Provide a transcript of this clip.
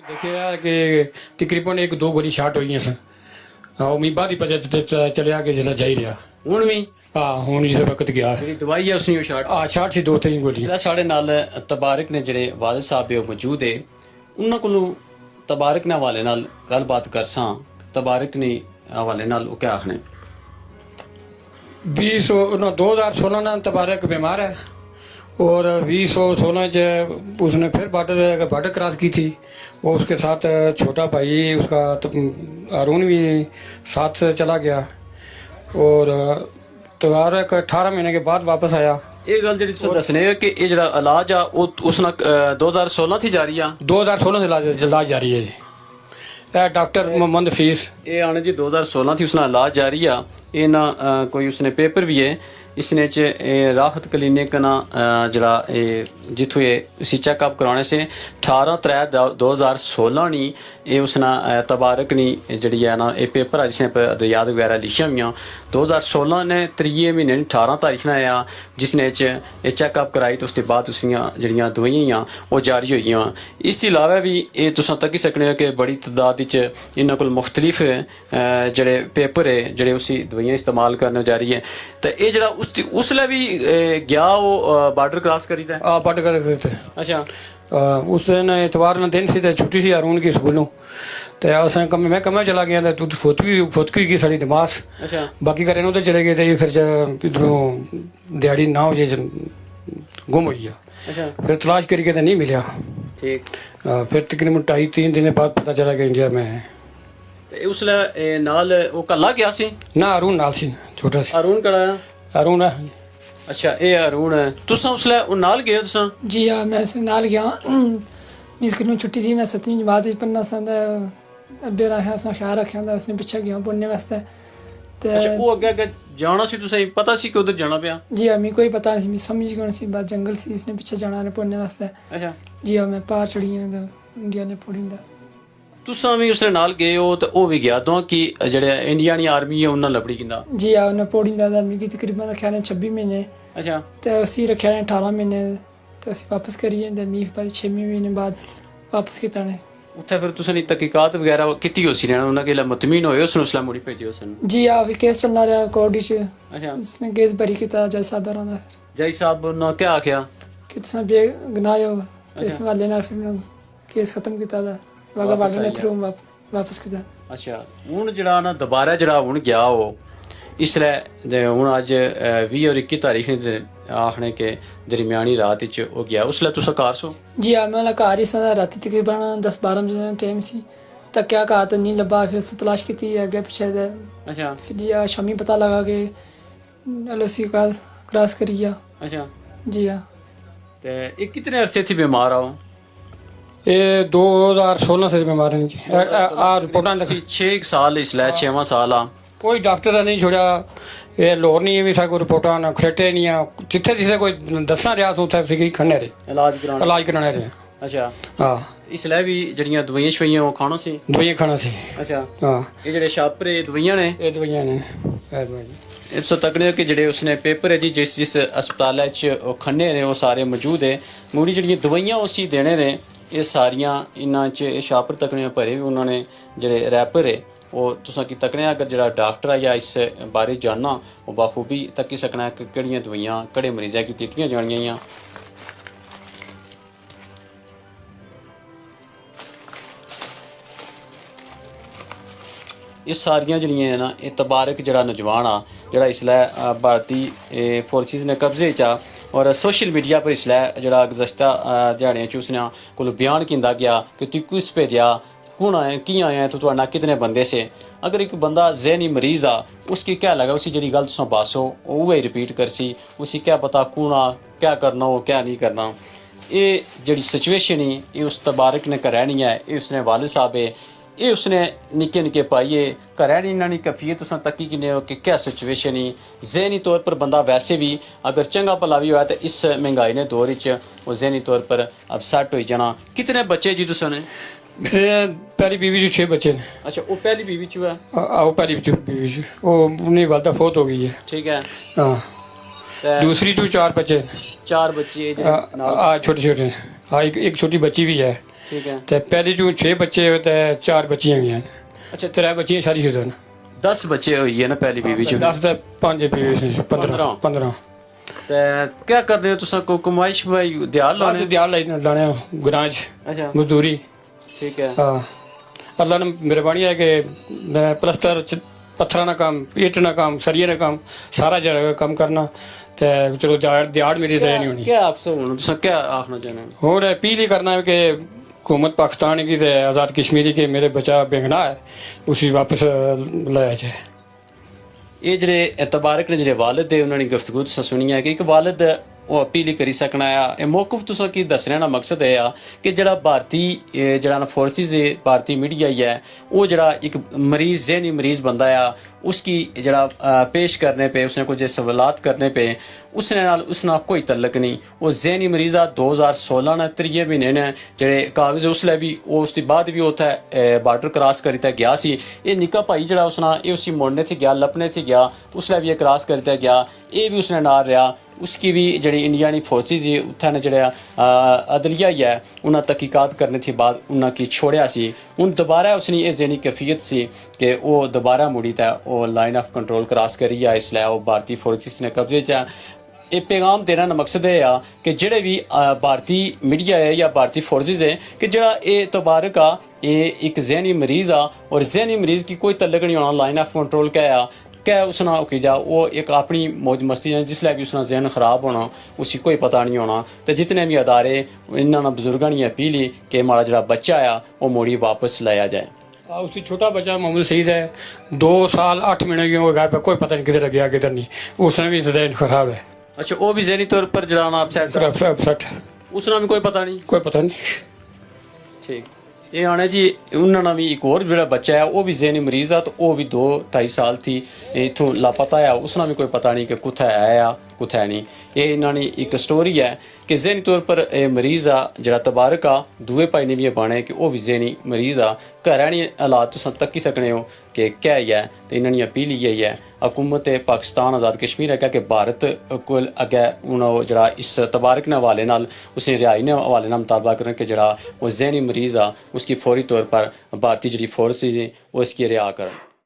देखिए कि तकरीबन एक दो गोली शाट हुई सन मैं बाद ही पता चलिया कि जिला जा ही रहा ਹੁਣ ਵੀ हाँ हूँ जिस वक्त गया ਜਿਹੜੀ ਦਵਾਈ ਹੈ ਉਸਨੇ ਉਹ ਸ਼ਾਟ हाँ शाट से दो तीन गोली ਜਿਹੜਾ ਸਾਡੇ ਨਾਲ ਤਬਾਰਕ ਨੇ ਜਿਹੜੇ ਵਾਲਿਦ ਸਾਹਿਬ ਉਹ ਮੌਜੂਦ ਹੈ ਉਹਨਾਂ ਕੋਲੋਂ ਤਬਾਰਕ ਨੇ ਹਵਾਲੇ ਨਾਲ ਗੱਲਬਾਤ ਕਰਸਾਂ ਤਬਾਰਕ ਨੇ ਹਵਾਲੇ ਨਾਲ ਉਹ ਕਿਆ ਆਖਣੇ 2016 में तबारक बीमार है और 2016 उसने फिर बॉर्डर क्रॉस की थी और उसके साथ छोटा भाई उसका अरुण भी साथ चला गया और तबारक 18 महीने के बाद वापस आया। ਇਹ ਗੱਲ ਜਿਹੜੀ ਤੁਸੀਂ ਦੱਸਨੇ ਕਿ ਇਹ ਜਿਹੜਾ ਇਲਾਜ ਆ ਉਹ ਉਸ ਨਾਲ 2016 ਥੀ ਜਾਰੀ ਆ 2016 से इलाज जारी है जी डॉक्टर मोहम्मद फीस ਇਹ ਆਣੇ ਜੀ 2016 थी उसने इलाज जारी आ ਇਹ ਨਾ ਕੋਈ ਉਸਨੇ ਪੇਪਰ ਵੀ ਹੈ इसने च राहत क्लिनिक ना जरा जिथों ये उसी चेकअप कराने से 18/3/2016 नी ये उसना तबारक नी जड़ी है ना ये पेपर है जिसने दरियाद वगैरह लिखियां हुई 2016 ने 3 महीने 18 तारीख ने आया जिसने च ये चेकअप कराई तो उसके बाद उसियां जड़ियां दवाइयां वो जारी हुई। इसके अलावा भी ये तुसां तक ही सकने हो कि बड़ी तादाद च इन्हां कोल मुख्तलिफ जड़े पेपर है जड़े उसी दवाइयां इस्तेमाल करने जारी है तो ये जड़ा उसले भी गया वो बॉर्डर क्रॉस करी था बॉर्डर क्रॉस थे अच्छा उस दिन इतवार ने दिन सी छुट्टी सी अरुण की स्कूलों तो असें कम मैं कम चला गया तू फुदकी की साड़ी दिमाग अच्छा बाकी करे उधर चले गए थे फिर इधरों दिहाड़ी 9 बजे गुम हो गया अच्छा फिर तलाश करके तो नहीं मिला ठीक फिर तकरीबन 2.5-3 दिन बाद पता चला कि इंडिया में है उसले नाल वो कल्ला गया सी ना अरुण नाल सी छोटा सी अरुण कड़ा अरुण है अच्छा ये अरुण है तुसा उसले वो नाल गए तुसा जी हाँ मैं उसके नाल गया मैं स्कूल छुट्टी सी मैं 7वीं जमात पढ़ना सा अब्बे रहा उसने ख्याल रखा था उसने पिछे गया पढ़ने वास्ते अच्छा वो अगे अगे जाना सी तुसें पता सी कि उधर जाना पिया जी हाँ मैं कोई पता नहीं मैं समझ गया सी बात जंगल सी इसने पिछे जाना है पढ़ने वास्ते अच्छा जी हाँ मैं पार चढ़ी हूँ तो इंडिया ने पढ़ी तुसा भी उसने नाल गए हो तो वो भी गया तो कि जड़े इंडिया नी आर्मी है उन्हें लबड़ी किंदा जी हाँ उन्हें पढ़ी था मिगी तकरीबन रखा ने 26 महीने अच्छा तो उसी रखा ने 18 महीने तो असी वापस करिए तो मी पर 6 महीने बाद वापस किता ने उत्थे फिर तुसें तहकीकात वगैरह किती होसी रहना उन्हें के मुतमीन होए उसने उसला मुड़ी भेजे उसने जी हाँ अभी केस चलना रहा कोर्ट च अच्छा उसने केस भरी किता जज साहब दा जज साहब ने क्या आख्या कि तुसें बेगुनाह हो तो इस हवाले नाल फिर केस खत्म किता दा वागा बार्डर ने थ्रू वापस किता अच्छा हुन जड़ा ना दोबारा जड़ा हुन गया हो इसलिए हुन अज 20 और 21 तारीख ने आखने के दरमियानी रात च हो गया उसले तुसा कार सो जी हाँ मैं घर ही सा राती तकरीबन 10-12 बजे टाइम सी तक क्या कहा तो नहीं लभा फिर उससे तलाश की थी अगे पीछे अच्छा फिर जी हाँ शामी पता लगा कि LOC का क्रॉस करी गया अच्छा जी हाँ ते ये कितने अरसे थी बीमार हो ये 2016 से बीमार हैं जी रिपोर्ट 6 साल इसलिए 6वां साल आ कोई डॉक्टर नहीं छोड़ा ये लोर नहीं भी था कोई रिपोर्टा ना खरेटे नहीं है जिथे जिथे कोई दसना रहा तो उत्थे खन्ने रहे इलाज कराने रहे अच्छा हाँ इसलिए भी जड़ियां दवाइयां शवाइयां वो खाना सी दवाइयां खाना सी अच्छा हाँ ये जड़े छापरे दवाइयां ने ये दवाइयां ने इस तकने कि जड़े उसने पेपर है जी जिस अस्पताल च खन्ने ने वो सारे मौजूद है मूड़ी जड़ियां दवाइयां उसी देने ने ये सारियां इन्हां च छापर तकने भरे भी उन्होंने जड़े रैपर है वो तुसा की तकने अगर जड़ा डॉक्टर है या इस बारे जानना वो बाखूबी तकी सकना कि केड़ियां दवाइयां कड़े मरीज़ां की दित्तियां जानियां ये सारियां जड़ियां है ना ये तबारक जड़ा नौजवान आ जड़ा इसलै भारतीय फोर्सिस ने कब्जे च आ और सोशल मीडिया पर इसलै जड़ा गुज़श्ता दिहाड़ियां च उसने कोल बयान कीता गया कि तू किस भेजा कौन आए की आए तो तुहाडा कितने बंदे से अगर एक बंदा ज़हनी मरीज़ आ उसकी क्या लगा उसी जड़ी गल तुसां बासो उहे रिपीट करसी उसी क्या पता कौन आ क्या करना हो क्या नहीं करना ये जड़ी सिचुएशन ही ये उस तबारक ने घरै नहीं है ये उसने वालिद साहब है ये उसने निक्के निक्के पाइए घरै नहीं इन्होंने कफियत तुसां तकी किन्ने हो कि क्या सिचुएशन ही ज़हनी तौर पर बंदा वैसे भी अगर चंगा भला भी होया तो इस महंगाई ने दौर च वो ज़हनी तौर पर अपसेट हो जाना कितने बच्चे जी तुसां मेरे पहली बीवी जो 6 बच्चे ने अच्छा वो पहली बीवी च है आओ पहली बीवी जो वो उन्हें वालदा फौत हो गई है ठीक है हाँ दूसरी जो 4 बच्चे 4 बच्चे छोटे छोटे हाँ एक छोटी बच्ची भी है ठीक है। ਤੇ ਪਹਿਲੇ ਚੋਂ 6 ਬੱਚੇ ਤੇ 4 ਬੱਚੀਆਂ ਵੀ ਹਨ। अच्छा 3 ਬੱਚੀਆਂ ਸ਼ਾਦੀशुदा ਨੇ। 10 बच्चे हुई है ना पहली बीवी च 10 ਤੇ 5 ਪੀਵੇ 15 ते क्या करदे हो तुसा को कमाइश भाई दिहाड़ ਲਾਣੇ लाने ਦਿਹਾੜ ਲਾਣੇ ਗਰਾਂ 'ਚ अच्छा ਮਜ਼ਦੂਰੀ। ठीक है। ਹਾਂ ਅੱਲਾ ਨੇ ਮਿਹਰਬਾਨੀ ਹੈ ਕਿ ਮੈਂ ਪਲਸਤਰ ਚ ਪੱਥਰਾਂ ਦਾ ਕੰਮ, ਇੱਟ ਦਾ ਕੰਮ, ਸਰੀਏ ਦਾ ਕੰਮ ਸਾਰਾ ਜਿਹੜਾ ਕੰਮ ਕਰਨਾ ਤੇ ਚਲੋ ਦਿਹਾੜ ਮੇਰੀ ਤਾਂ ਨਹੀਂ ਹੋਣੀ। क्या अक्सर होना तुसा क्या आखना चाहते हो? ਹੋਰ अपील ही करना है कि हुकूमत पाकिस्तान की आज़ाद कश्मीरी के मेरे बच्चा बेगना है उसी वापस लाया जाए। ਇਹ ਜਿਹੜੇ ਤਬਾਰਕ ਨੇ ਜਿਹੜੇ ਵਾਲਿਦ ਦੇ ਉਹਨਾਂ ਨੇ ਗੁਫ਼ਤਗੂ ਤੁਸੀਂ ਸੁਣੀ ਹੈ ਕਿ ਇੱਕ ਵਾਲਿਦ ਉਹ ਅਪੀਲ ਹੀ ਕਰੀ ਸਕਣਾ ਆ। ਇਹ ਮੌਕਫ ਤੁਸੀਂ ਕੀ ਦੱਸਣਾ ਦਾ ਮਕਸਦ ਇਹ ਆ ਕਿ ਜਿਹੜਾ ਭਾਰਤੀ ਜਿਹੜਾ ਨਾ ਫੋਰਸਿਸ ਹੈ ਭਾਰਤੀ ਮੀਡੀਆ ਹੀ ਹੈ ਉਹ ਜਿਹੜਾ ਇੱਕ ਮਰੀਜ਼ ਜ਼ਹਿਨੀ ਮਰੀਜ਼ ਬੰਦਾ ਆ उसकी जरा पेश करने पे उसने कुछ सवालात करने पे उसना कोई तल्लक नहीं। वो जहनी मरीज़ा 2016 ने 3 महीने ने जेह्ड़े कागज़ उसलै भी उसके बाद भी उत्थै बार्डर क्रॉस करिता गया सी। ये निक्का भाई जेह्ड़ा उसना ये उसी मोड़ने थे गया लपने थे गया उसलै भी ये क्रॉस करिता गया ये भी उसने नाल रहा। उसकी भी जी इंडिया दी फोर्सिस ही उत्थै ने जेह्ड़ा अदलिया ही है उन्हें तहकीकात करने के बाद उन्हें छोड़िया सी। हुण दोबारा उसकी ये जहनी कैफियत सी कि वो दोबारा मुड़ी ते वो लाइन ऑफ कंट्रोल क्रॉस करी है इसलिए वो भारतीय फोर्सिस ने कब्जे च। ये पैगाम देने का मकसद है कि जेह्ड़े भी भारतीय मीडिया है या भारतीय फोर्सिस है कि जेह्ड़ा ये तबारक आ ये एक जहनी मरीज़ आ और जहनी मरीज़ की कोई तल्लक नहीं होना लाइन ऑफ कंट्रोल क्या उसना की जा वो एक अपनी मौज मस्ती जिसलै भी उसना जहन खराब होना उसी कोई पता नहीं होना। तो जितने भी अदारे इन्होंने बुजुर्गों ने अपील ही कि हमारा जो बच्चा आ वो मोड़ी वापस लाया जाए। उसकी छोटा बच्चा मोहम्मद सईद है 2 साल 8 महीने की हो गया पे कोई पता नहीं किधर गया किधर नहीं। उसने भी जहन खराब है। अच्छा वो भी जहनी तौर पर जरा अपसेट उसना भी कोई पता नहीं। कोई पता नहीं। ठीक ये आने जी उन्होंने भी एक और जो बच्चा है वो भी जहनी मरीज आ तो वो भी 2-2.5 साल थी इतों लापता है उसना भी कोई पता नहीं कि कुत्थे है या कुत्थे नहीं। ये इन्होंने एक स्टोरी है कि जहनी तौर पर मरीज आ जरा तबारक आ दूए भाई ने भी बाने कि वह भी जहनी मरीज आ घर आनी हालात तुम तक्की सकने हो कि क्या ही है। तो इन्होंने अपील यही है हुकूमत पाकिस्तान आज़ाद कश्मीर है कि भारत को अगे हूँ जरा इस तबारक ने हवाले नाल उसने रिहाई ने हवाले नाल मुतालबा करें कि जरा वो जहनी मरीज आ उसकी फौरी तौर पर भारतीय जी फोर्स वो इसकी रिहा करें।